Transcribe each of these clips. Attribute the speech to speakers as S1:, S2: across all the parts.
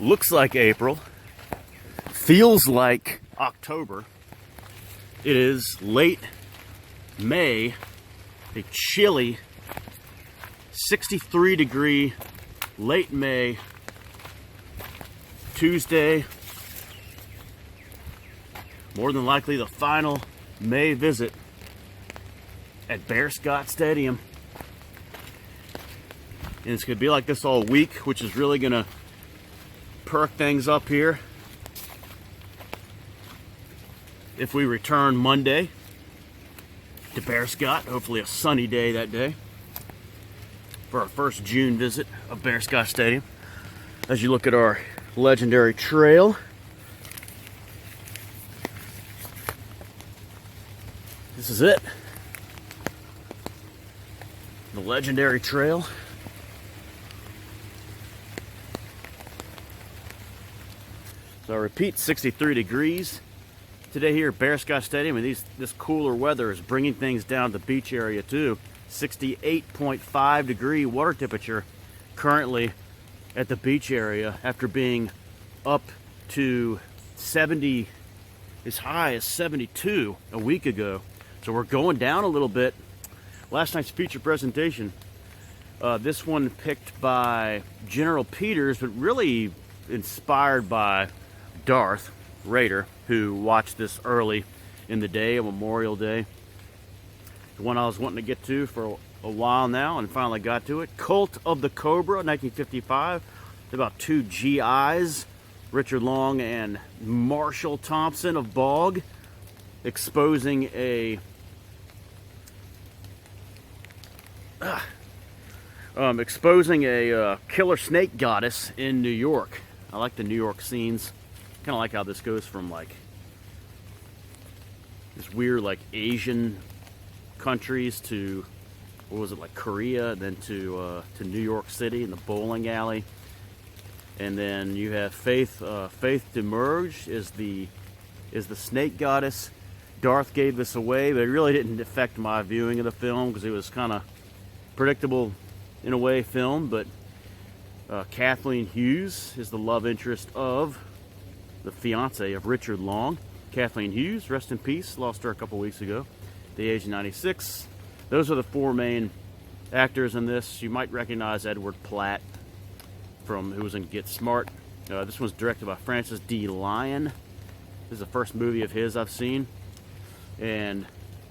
S1: Looks like April. Feels like October. It is late May. A chilly 63 degree late May Tuesday. More than likely the final May visit at Bearscott Stadium. And it's going to be like this all week, which is really going to perk things up here. If we return Monday to Bearscott, hopefully a sunny day that day, for our first June visit of Bearscott Stadium. As you look at our legendary trail, this is it. The legendary trail. So I repeat, 63 degrees today here at Bearscott Stadium, and this cooler weather is bringing things down to the beach area too. 68.5 degree water temperature currently at the beach area after being up to 70, as high as 72 a week ago. So we're going down a little bit. Last night's feature presentation, this one picked by General Peters, but really inspired by Darth Raider, who watched this early in the day, on Memorial Day. The one I was wanting to get to for a while now, and finally got to it. Cult of the Cobra, 1955. About two GIs, Richard Long and Marshall Thompson of Bog, exposing a killer snake goddess in New York. I like the New York scenes. Kind of like how this goes from like this weird like Asian countries to, what was it, like Korea, then to New York City in the bowling alley. And then you have Faith Demerge is the snake goddess. Darth gave this away, but it really didn't affect my viewing of the film because it was kind of predictable in a way film. But Kathleen Hughes is the love interest of the fiance of Richard Long. Kathleen Hughes, rest in peace, lost her a couple weeks ago at the age of 96. Those are the four main actors in this. You might recognize Edward Platt from who was in Get Smart. This one's directed by Francis D. Lyon. This is the first movie of his I've seen. And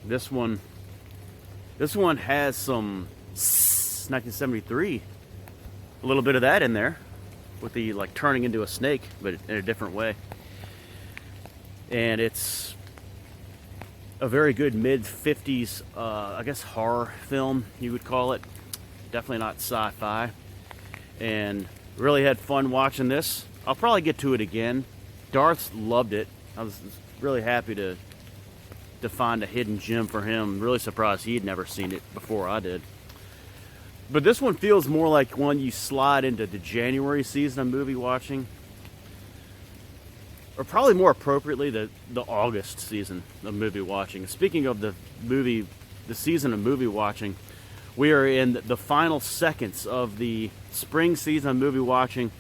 S1: this one has some 1973, a little bit of that in there, with the like turning into a snake, but in a different way. And it's a very good mid-50s, I guess horror film, you would call it. Definitely not sci-fi. And really had fun watching this. I'll probably get to it again. Darth loved it. I was really happy to find a hidden gem for him. Really surprised he had never seen it before I did. But this one feels more like one you slide into the January season of movie watching. Or probably more appropriately, the August season of movie watching. Speaking of the season of movie watching, we are in the final seconds of the spring season of movie watching.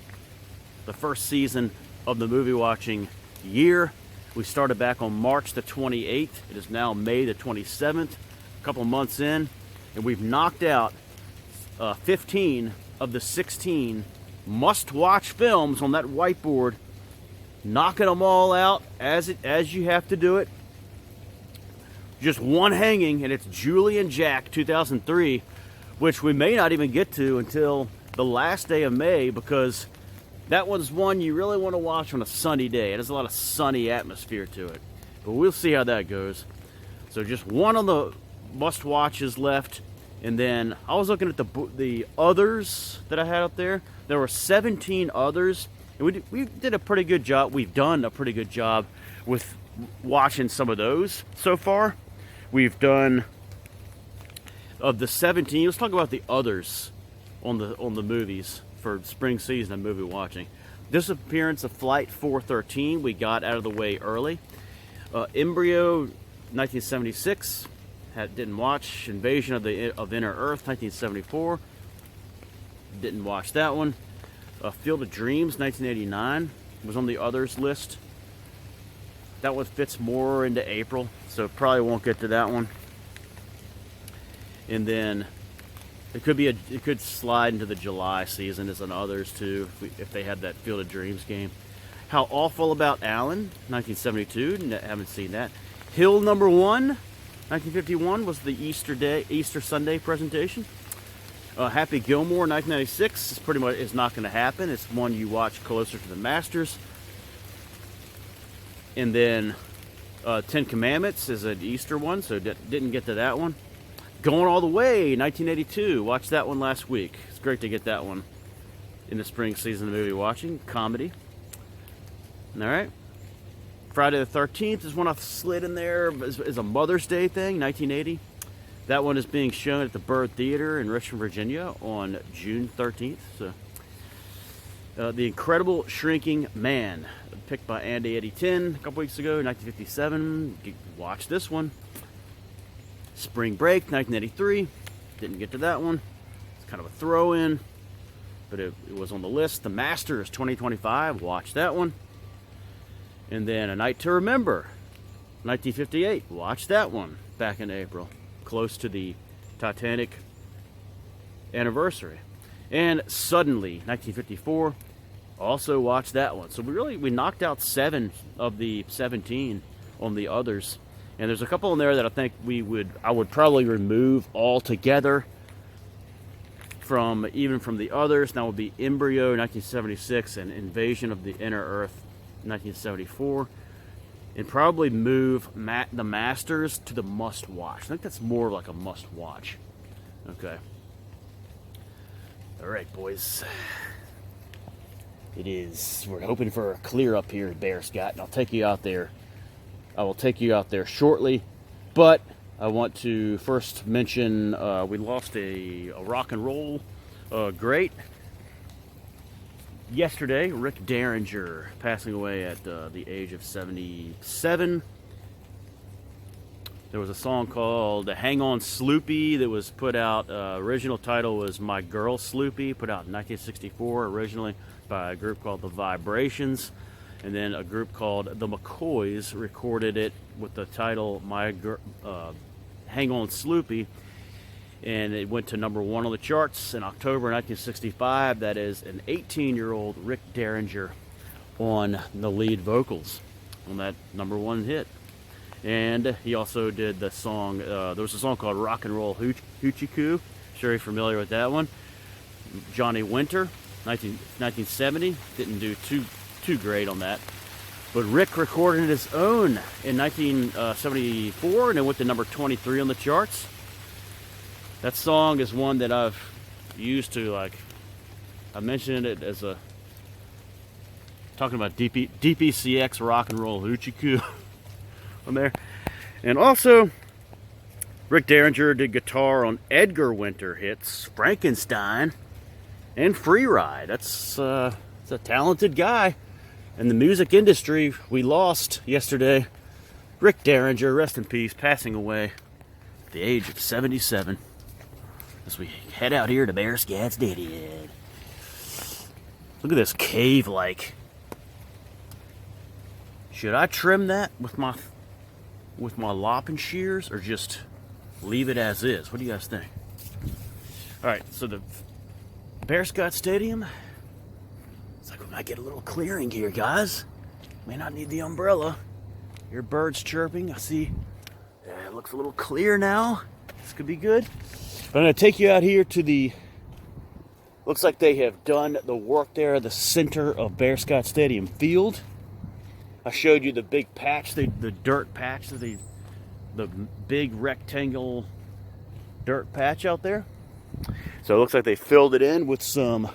S1: The first season of the movie watching year. We started back on March the 28th. It is now May the 27th. A couple months in, and we've knocked out 15 of the 16 must-watch films on that whiteboard, knocking them all out as you have to do it. Just one hanging, and it's Julie and Jack 2003, which we may not even get to until the last day of May, because that one's one you really want to watch on a sunny day. It has a lot of sunny atmosphere to it, but we'll see how that goes. So just one of the must-watches left. And then I was looking at the others that I had up there. There were 17 others. And we did a pretty good job. We've done a pretty good job with watching some of those so far. We've done, of the 17, let's talk about the others on the movies for spring season of movie watching. Disappearance of Flight 413 we got out of the way early. Embryo 1976. Didn't watch. Invasion of Inner Earth, 1974. Didn't watch that one. Field of Dreams, 1989, was on the others list. That one fits more into April, so probably won't get to that one. And then it could slide into the July season as an others too, if they had that Field of Dreams game. How Awful About Alan, 1972. Haven't seen that. Hill Number 1, 1951 was the Easter Sunday presentation. Happy Gilmore, 1996 is not going to happen. It's one you watch closer to the Masters. And then Ten Commandments is an Easter one, so didn't get to that one. Going All the Way, 1982. Watched that one last week. It's great to get that one in the spring season of movie watching. Comedy. All right. Friday the 13th is one I slid in there as a Mother's Day thing, 1980. That one is being shown at the Byrd Theater in Richmond, Virginia on June 13th. So, The Incredible Shrinking Man, picked by Andy Eddie 10 a couple weeks ago, 1957. Watch this one. Spring Break, 1983. Didn't get to that one. It's kind of a throw-in, but it was on the list. The Masters, 2025. Watch that one. And then A Night to Remember, 1958. Watch that one back in April, close to the Titanic anniversary. And Suddenly, 1954. Also watch that one. So we knocked out 7 of the 17 on the others. And there's a couple in there that I think I would probably remove altogether from the others. That would be Embryo, 1976, and Invasion of the Inner Earth, 1974. And probably move the Masters to the must-watch. I think that's more like a must-watch. Okay. All right, boys. It is. We're hoping for a clear up here at Bearscott, and I'll take you out there. I will take you out there shortly, but I want to first mention we lost a rock and roll great yesterday. Rick Derringer passing away at the age of 77. There was a song called Hang On Sloopy that was put out. Original title was My Girl Sloopy, put out in 1964 originally by a group called The Vibrations. And then a group called The McCoys recorded it with the title Hang On Sloopy. And it went to number 1 on the charts in October 1965. That is an 18-year-old Rick Derringer on the lead vocals on that number 1 hit. And he also did the song, there was a song called Rock and Roll Hoochie Coo. Sure you're familiar with that one. Johnny Winter, 1970. Didn't do too great on that. But Rick recorded his own in 1974, and it went to number 23 on the charts. That song is one that I've used to, I mentioned it as talking about DPCX Rock and Roll Hoochie Coo on there. And also, Rick Derringer did guitar on Edgar Winter hits Frankenstein and Free Ride. That's a talented guy. In the music industry, we lost yesterday Rick Derringer, rest in peace, passing away at the age of 77. As we head out here to Bearscott's Deadhead. Look at this cave-like. Should I trim that with my lopping shears, or just leave it as is? What do you guys think? All right, so the Bearscott Stadium. It's like we might get a little clearing here, guys. May not need the umbrella. Hear birds chirping. I see. It looks a little clear now. This could be good. But I'm going to take you out here to the. Looks like they have done the work there at the center of Bearscott Stadium field. I showed you the big patch, the dirt patch, the big rectangle dirt patch out there. So it looks like they filled it in with some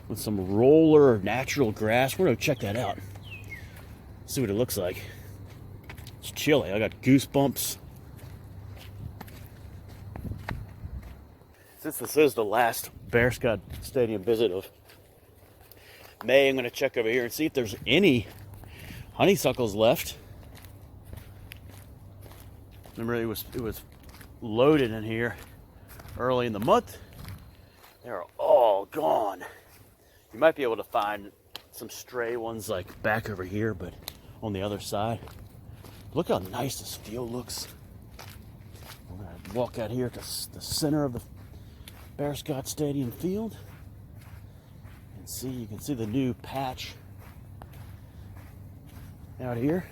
S1: roller natural grass. We're gonna check that out. See what it looks like. It's chilly. I got goosebumps. Since this is the last Bearscott Stadium visit of May, I'm going to check over here and see if there's any honeysuckles left. Remember, it was loaded in here early in the month. They're all gone. You might be able to find some stray ones like back over here, but on the other side. Look how nice this field looks. We're gonna walk out here to the center of the Bearscott Stadium field and see, you can see the new patch out here.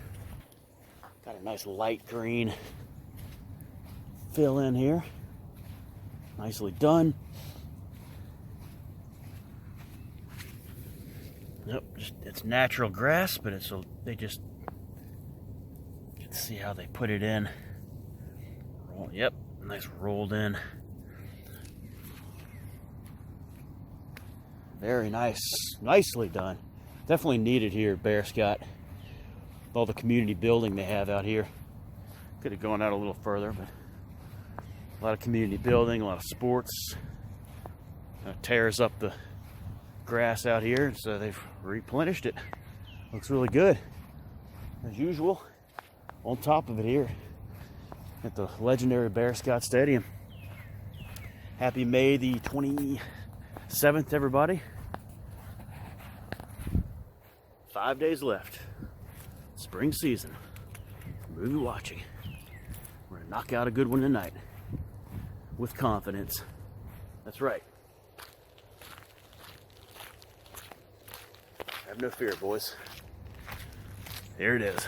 S1: Got a nice light green fill in here. Nicely done. Nope, it's natural grass, but they just, you can see how they put it in. Yep, nice rolled in. Very nice, nicely done. Definitely needed here at Bearscott. With all the community building they have out here. Could have gone out a little further, but a lot of community building, a lot of sports. Tears up the grass out here, so they've replenished it. Looks really good, as usual. On top of it here at the legendary Bearscott Stadium. Happy May the 27th, everybody. 5 days left. Spring season. Movie watching. We're gonna knock out a good one tonight. With confidence. That's right. Have no fear, boys. Here it is.